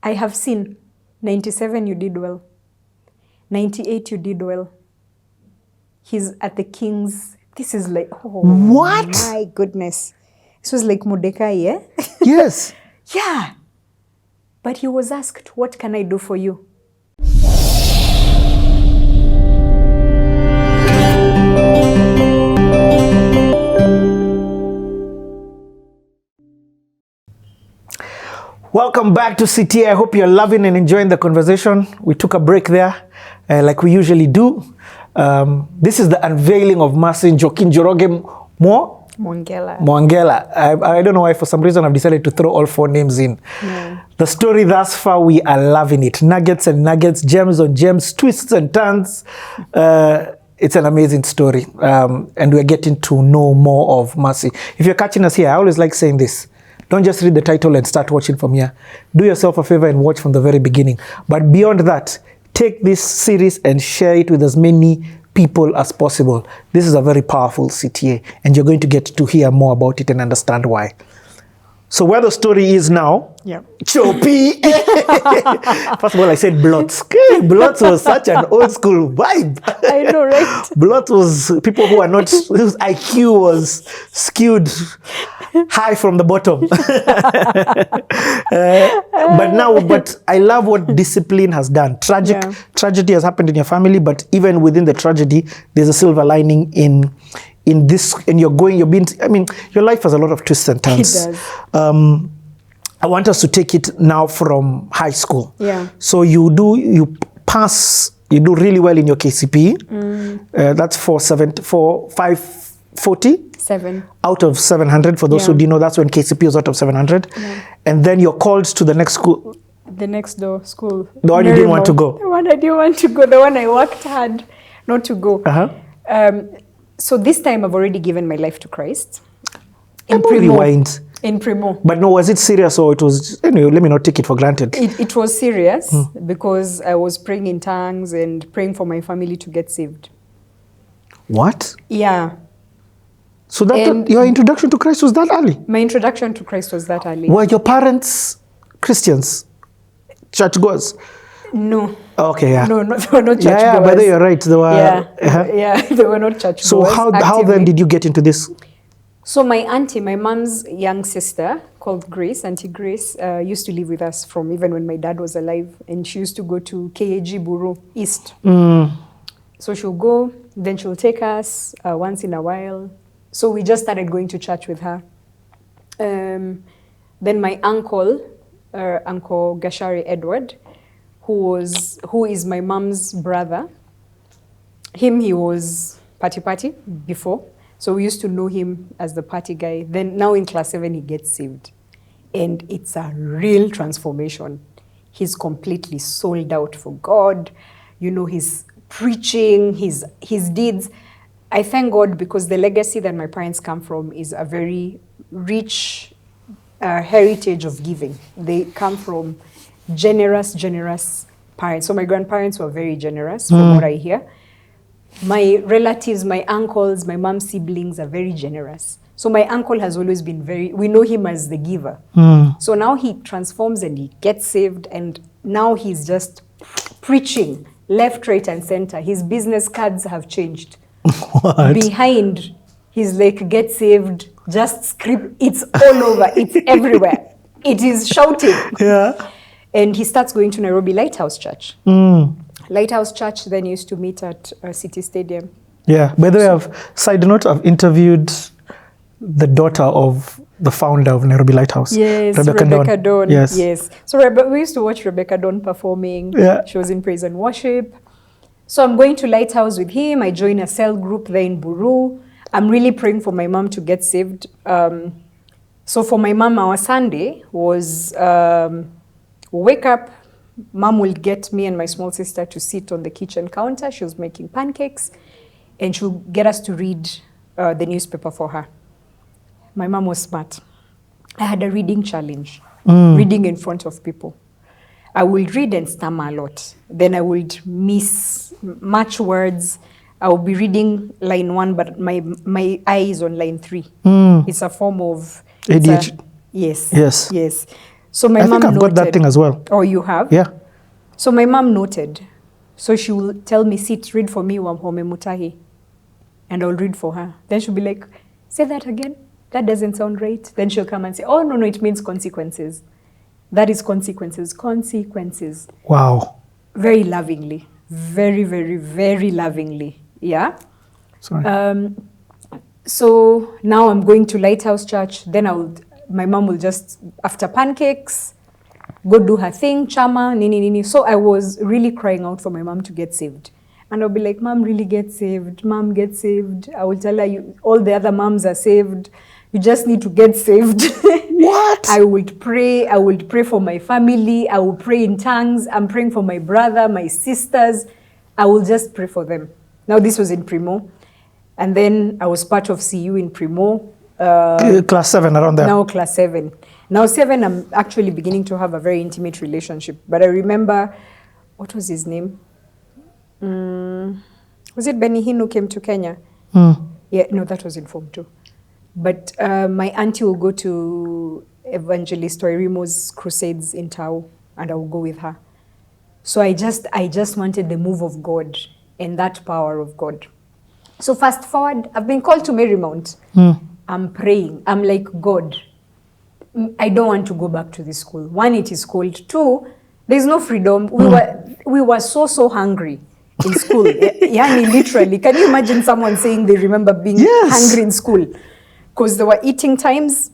I have seen 97, you did well. 98, you did well. He's at the king's. This is like, oh, what? My goodness. This was like Mordecai, yeah? Yes. Yeah. But he was asked, what can I do for you? Welcome back to CTA. I hope you're loving and enjoying the conversation. We took a break there, like we usually do. This is the unveiling of Mercy Joaquin Joroge Mwongela. Mwongela. I don't know why, for some reason, I've decided to throw all 4 names in. Yeah. The story thus far, we are loving it. Nuggets and nuggets, gems on gems, twists and turns. It's an amazing story. And we're getting to know more of Mercy. If you're catching us here, I always like saying this. Don't just read the title and start watching from here. Do yourself a favor and watch from the very beginning. But beyond that, take this series and share it with as many people as possible. This is a very powerful CTA, and you're going to get to hear more about it and understand why. So where the story is now, yeah. Choppy. First of all, I said Blots. Blots was such an old school vibe. I know, right? Blots was people who are not, whose IQ was skewed high from the bottom. But I love what discipline has done. Tragedy has happened in your family, but even within the tragedy, there's a silver lining in this, and your life has a lot of twists and turns. It does. I want us to take it now from high school. Yeah. So you do really well in your KCPE. That's 540? 7. Out of 700. For those who didn't know, that's when KCPE was out of 700. Yeah. And then you're called to the next school. The next door school. The one you didn't want to go. The one I didn't want to go. The one I worked hard not to go. So this time I've already given my life to Christ. In Primo. But no, was it serious or it was, anyway, let me not take it for granted. It was serious because I was praying in tongues and praying for my family to get saved. What? Yeah. So your introduction to Christ was that early? My introduction to Christ was that early. Were your parents Christians? Churchgoers? No. Okay, yeah. No, they were not churchgoers. Yeah, but you're right. They were. Yeah, they were not churchgoers. So how then did you get into this? So my auntie, my mom's young sister called Grace, Auntie Grace, used to live with us from even when my dad was alive, and she used to go to KAG Buru East. So she'll go, then she'll take us once in a while. So we just started going to church with her. Then my uncle, Uncle Gashari Edward, who is my mom's brother, he was party before. So we used to know him as the party guy. Then now in class 7, he gets saved. And it's a real transformation. He's completely sold out for God. You know, his preaching, his deeds. I thank God because the legacy that my parents come from is a very rich heritage of giving. They come from generous parents. So my grandparents were very generous from what I hear. My relatives, my uncles, my mom's siblings are very generous. So my uncle has always been we know him as the giver. So now he transforms and he gets saved, and now he's just preaching left, right, and center. His business cards have changed. What? Behind, he's like, get saved, just script. It's all over. It's everywhere. It is shouting. Yeah. And he starts going to Nairobi Lighthouse Church. Lighthouse Church then used to meet at City Stadium. Yeah. By the way, side note, I've interviewed the daughter of the founder of Nairobi Lighthouse. Yes, Rebecca Dawn. Yes. So we used to watch Rebecca Dawn performing. Yeah. She was in praise and worship. So I'm going to Lighthouse with him. I join a cell group there in Buru. I'm really praying for my mom to get saved. So for my mom, our Sunday was wake up. Mom will get me and my small sister to sit on the kitchen counter. She was making pancakes, and she'll get us to read the newspaper for her. My mom was smart. I had a reading challenge, reading in front of people. I would read and stammer a lot. Then I would mismatch words. I will be reading line 1, but my eye is on line 3. It's a form of... ADHD. Yes. So my I mom think I've noted. got that thing as well. Oh, you have? Yeah. So my mom noted. So she will tell me, sit, read for me Wamhome Mutahi. And I'll read for her. Then she'll be like, say that again. That doesn't sound right. Then she'll come and say, oh, no, it means consequences. That is consequences. Consequences. Wow. Very lovingly. Very, very, very lovingly. Yeah? Sorry. So now I'm going to Lighthouse Church. Then my mom will just, after pancakes, go do her thing, chama, nini, nini. So I was really crying out for my mom to get saved. And I'll be like, Mom, really get saved. Mom, get saved. I will tell her, all the other moms are saved. You just need to get saved. What? I would pray. I would pray for my family. I will pray in tongues. I'm praying for my brother, my sisters. I will just pray for them. Now, this was in Primo. And then I was part of CU in Primo. Class 7, around there. Now class 7. Now 7, I'm actually beginning to have a very intimate relationship. But I remember, what was his name? Was it Benny Hinn who came to Kenya? Yeah, no, that was in Form 2. But my auntie will go to Evangelist Wairimu's crusades in Tao, and I will go with her. So I just wanted the move of God and that power of God. So fast forward, I've been called to Marymount. I'm praying. I'm like, God, I don't want to go back to this school. 1, it is cold. 2, there's no freedom. We were so hungry in school. Yani literally. Can you imagine someone saying they remember being hungry in school? Because there were eating times.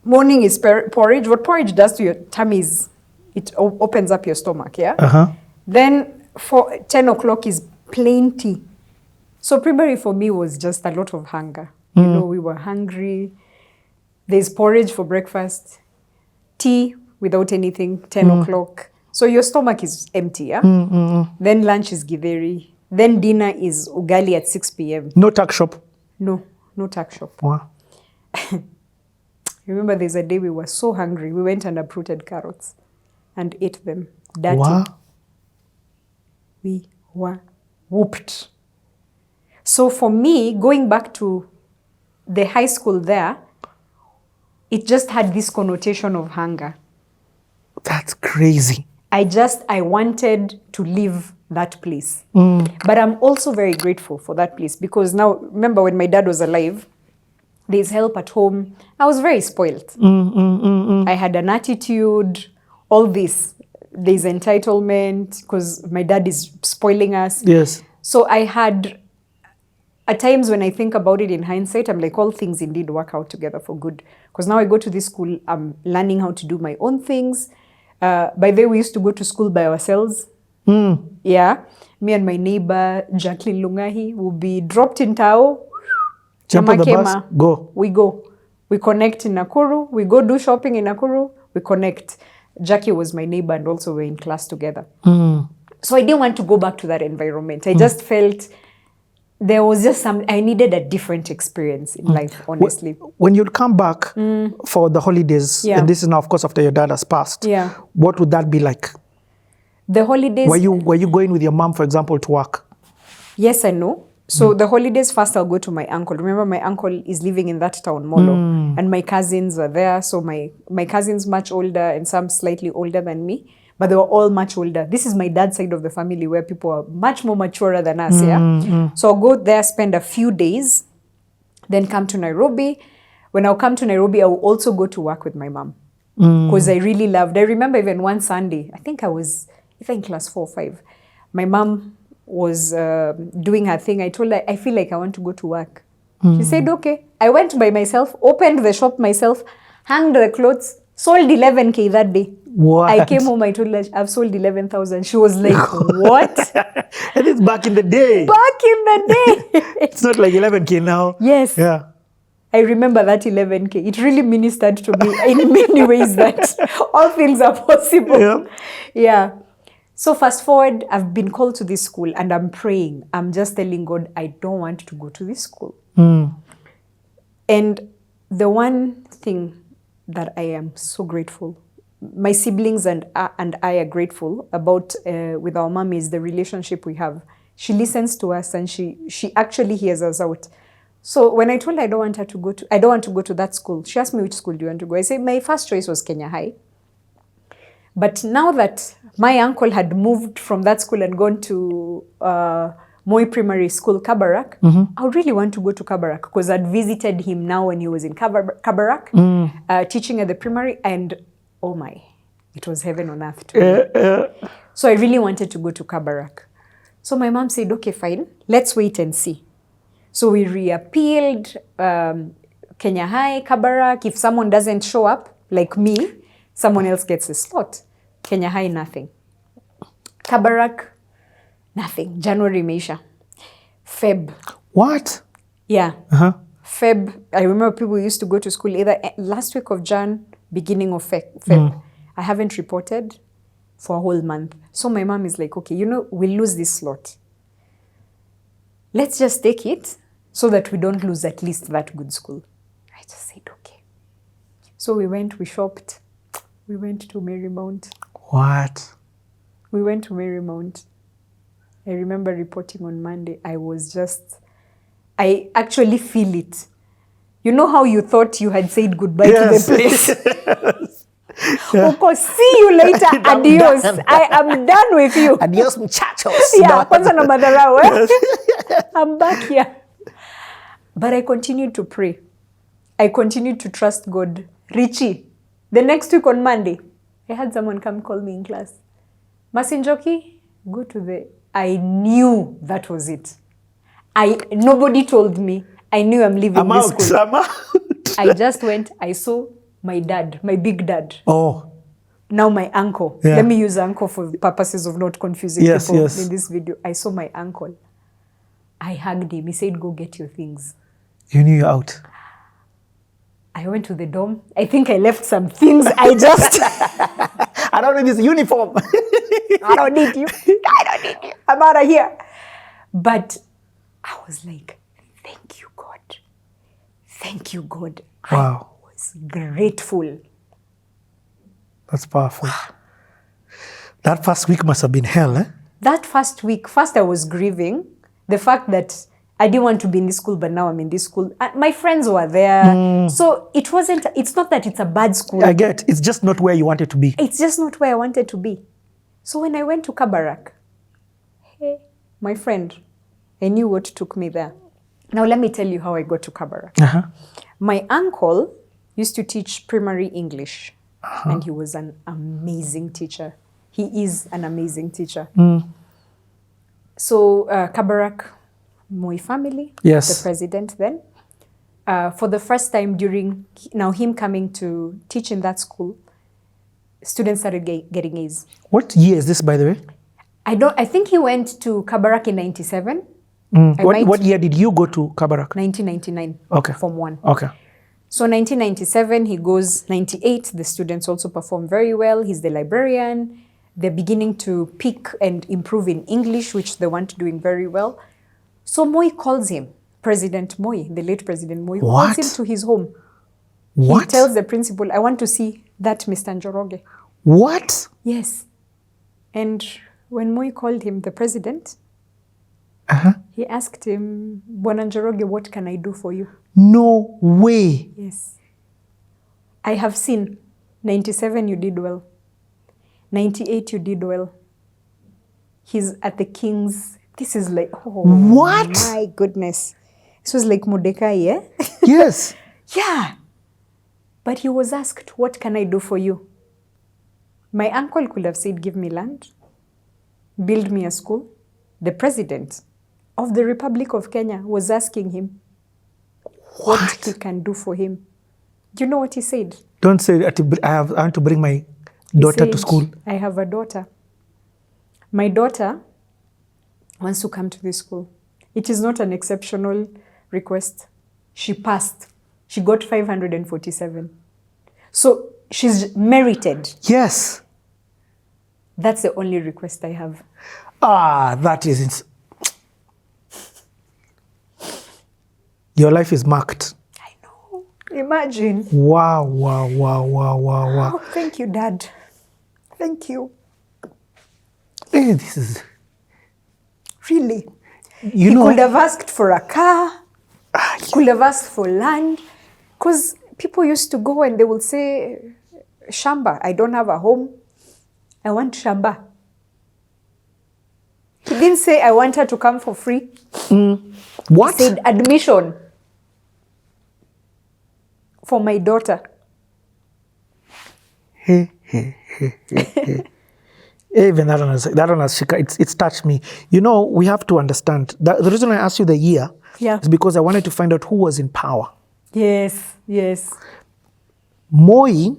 Morning is porridge. What porridge does to your tummy is it opens up your stomach, yeah? Then for 10 o'clock is plain tea. So primary for me was just a lot of hunger. You know, we were hungry. There's porridge for breakfast, tea without anything, 10 o'clock. So your stomach is empty, yeah? Then lunch is githeri. Then dinner is ugali at 6 p.m. No tuck shop? No tuck shop. Wow. Remember there's a day we were so hungry. We went and uprooted carrots and ate them. Dirty. Wow. We were whooped. So for me, going back to the high school there, it just had this connotation of hunger. That's crazy. I wanted to leave that place. But I'm also very grateful for that place because now, remember when my dad was alive, there's help at home. I was very spoiled. I had an attitude, all this. There's entitlement because my dad is spoiling us. Yes. So I had, at times when I think about it in hindsight, I'm like, all things indeed work out together for good. Because now I go to this school, I'm learning how to do my own things. By the way, we used to go to school by ourselves. Yeah. Me and my neighbor, Jacqueline Lungahi, will be dropped in Tao. Jump on the bus, go. We go. We connect in Nakuru. We go do shopping in Nakuru. We connect. Jackie was my neighbor and also we're in class together. So I didn't want to go back to that environment. I just felt there was just I needed a different experience in life, honestly. When you'd come back for the holidays, and this is now, of course, after your dad has passed, what would that be like? The holidays... Were you going with your mom, for example, to work? Yes and no. So the holidays, first I'll go to my uncle. Remember, my uncle is living in that town, Molo. And my cousins were there. So my cousins much older and some slightly older than me. But they were all much older. This is my dad's side of the family where people are much more maturer than us, So I'll go there, spend a few days, then come to Nairobi. When I'll come to Nairobi, I will also go to work with my mom. Because I really loved. I remember even one Sunday, I think I was in class 4 or 5. My mom was doing her thing. I told her, I feel like I want to go to work. She said, okay. I went by myself, opened the shop myself, hung the clothes, sold 11K that day. What? I came home, I told her, I've sold 11,000. She was like, what? And it's back in the day. Back in the day. It's not like 11K now. Yes. Yeah. I remember that 11K. It really ministered to me in many ways that all things are possible. Yeah. So fast forward, I've been called to this school and I'm praying. I'm just telling God, I don't want to go to this school. And the one thing that I am so grateful, my siblings and I are grateful about with our mom is the relationship we have. She listens to us and she actually hears us out. So when I told her I don't want to go to that school, she asked me which school do you want to go. I said my first choice was Kenya High. But now that my uncle had moved from that school and gone to Moi Primary School, Kabarak, I would really want to go to Kabarak because I'd visited him now when he was in Kabarak, teaching at the primary, and oh my, it was heaven on earth to me. So I really wanted to go to Kabarak. So my mom said, okay, fine, let's wait and see. So we reappealed Kenya High, Kabarak. If someone doesn't show up, like me, someone else gets a slot. Kenya High, nothing. Kabarak, nothing. January, Meisha. Feb. What? Yeah. Feb. I remember people used to go to school either last week of Jan, beginning of Feb. I haven't reported for a whole month. So my mom is like, okay, we'll lose this slot. Let's just take it so that we don't lose at least that good school. I just said, okay. So we shopped. We went to Marymount. What? We went to Marymount. I remember reporting on Monday. I actually feel it. You know how you thought you had said goodbye to the place? Of course, see you later. Adios. I am done with you. Adios, muchachos. Yeah, kwanza na madharau, I'm back here. But I continued to pray. I continued to trust God. Richie, the next week on Monday, I had someone come call me in class. Masinjoki, go to the... I knew that was it. Nobody told me. I knew I'm leaving this school. I'm out. I just went, I saw my dad, my big dad. Oh. Now my uncle. Yeah. Let me use uncle for purposes of not confusing people in this video. I saw my uncle. I hugged him. He said, go get your things. You knew you're out. I went to the dorm. I think I left some things. I don't need this uniform. I don't need you. I'm out of here. But I was like, thank you, God. Thank you, God. Wow. I was grateful. That's powerful. That first week must have been hell, eh? That first week, I was grieving the fact that I didn't want to be in this school, but now I'm in this school. My friends were there. So it's not that it's a bad school. I get, it's just not where you wanted to be. It's just not where I wanted to be. So when I went to Kabarak, hey, my friend, I knew what took me there. Now let me tell you how I got to Kabarak. My uncle used to teach primary English, and he was an amazing teacher. He is an amazing teacher. So Kabarak, Moi family, the president then, for the first time during him coming to teach in that school, students started getting A's. What year is this, by the way? I think he went to Kabarak in 97. What year did you go to Kabarak? 1999. Okay. Form 1. Okay. So 1997, he goes. 98, the students also perform very well. He's the librarian. They're beginning to pick and improve in English, which they weren't doing very well. So Moi calls him, President Moi, the late President Moi, calls him to his home. What? He tells the principal, I want to see that Mr. Njoroge. What? Yes. And when Moi called him the president, he asked him, Bwana Njoroge, what can I do for you? No way. Yes. I have seen 97, you did well. 98, you did well. He's at the King's. This is like, oh, what? My goodness. This was like Mordecai, yeah? Yes. Yeah. But he was asked, what can I do for you? My uncle could have said, give me land, build me a school. The president of the Republic of Kenya was asking him what he can do for him. Do you know what he said? Don't say, I want to bring my daughter to school. I have a daughter. My daughter wants to come to this school. It is not an exceptional request. She passed. She got 547. So she's merited. Yes. That's the only request I have. That is... Your life is marked. I know. Imagine. Wow. Oh, thank you, Dad. Thank you. Hey, this is... Really? He could have asked for a car. Could have asked for land. Because people used to go and they would say, Shamba, I don't have a home. I want shamba. He didn't say, I want her to come for free. What? He said, admission for my daughter. Even that one has Shika, it's touched me. You know, we have to understand that the reason I asked you the year is because I wanted to find out who was in power. Yes, yes. Moi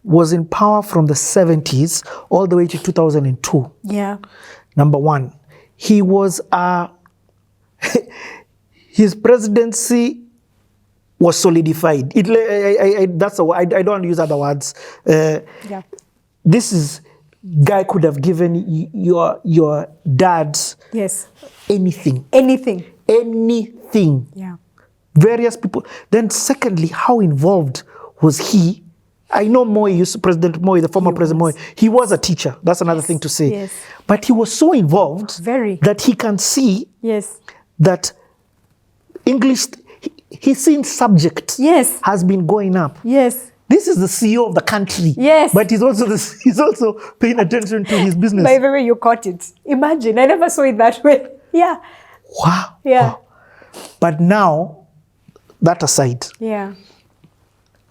was in power from the 70s all the way to 2002. Yeah. Number one, he was his presidency was solidified. That's a, I don't want to use other words. This is guy could have given your dads anything. Anything. Yeah. Various people. Then secondly, how involved was he? I know President Moi, the former President Moi, he was a teacher. That's another thing to say. Yes. But he was so involved that he can see that English, he's seen subject has been going up. Yes. This is the CEO of the country. Yes. But he's also paying attention to his business. By the way, you caught it. Imagine, I never saw it that way. Yeah. Wow. Yeah. Wow. But now, that aside,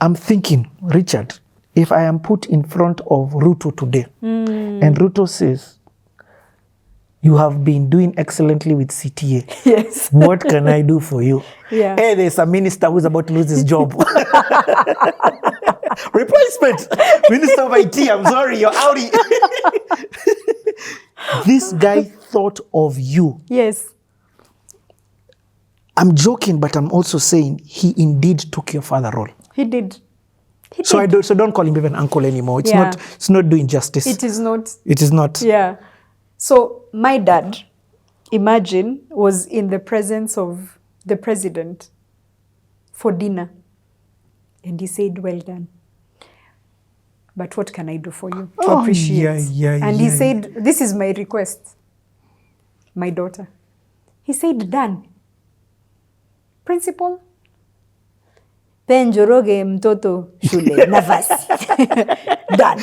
I'm thinking, Richard, if I am put in front of Ruto today, and Ruto says, you have been doing excellently with CTA. Yes. What can I do for you? Yeah. Hey, there's a minister who's about to lose his job. Replacement. Minister of IT, I'm sorry, you're outie. This guy thought of you. Yes. I'm joking, but I'm also saying he indeed took your father role. He did. So don't call him even uncle anymore. It's not doing justice. It is not. It is not. Yeah. So my dad, imagine, was in the presence of the president for dinner. And he said, well done. But what can I do for you to appreciate? He said, this is my request. My daughter. He said, done. Principal, penjoroge mtoto shule nafasi. Done.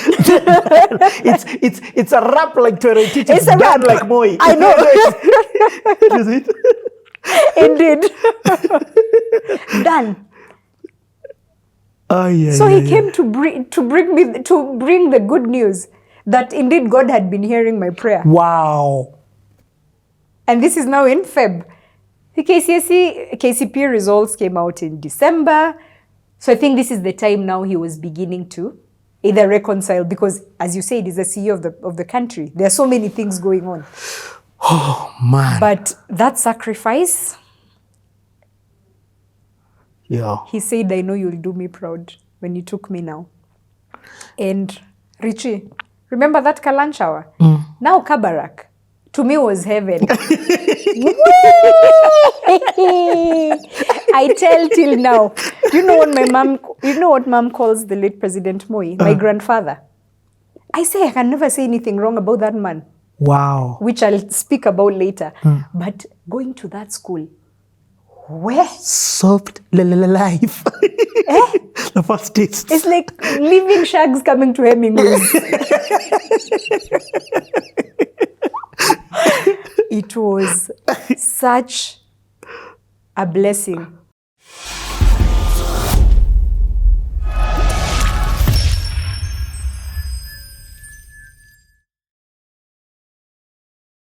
It's a rap like to a teacher. It's a rap like Moi. I know. Is it? Indeed. Done. So he came to bring the good news that indeed God had been hearing my prayer. Wow. And this is now in Feb. The KCPE results came out in December. So I think this is the time now he was beginning to either reconcile, because as you said, he's the CEO of the country. There are so many things going on. Oh, man. But that sacrifice, he said, I know you'll do me proud when you took me now. And Richie, remember that Kalan shower? Now Kabarak, to me was heaven. I tell till now. You know what mom calls the late President Moi? My grandfather. I say I can never say anything wrong about that man. Wow. Which I'll speak about later. But going to that school, where? Soft life. The first taste. It's like living shags coming to Hemingway's. It was such a blessing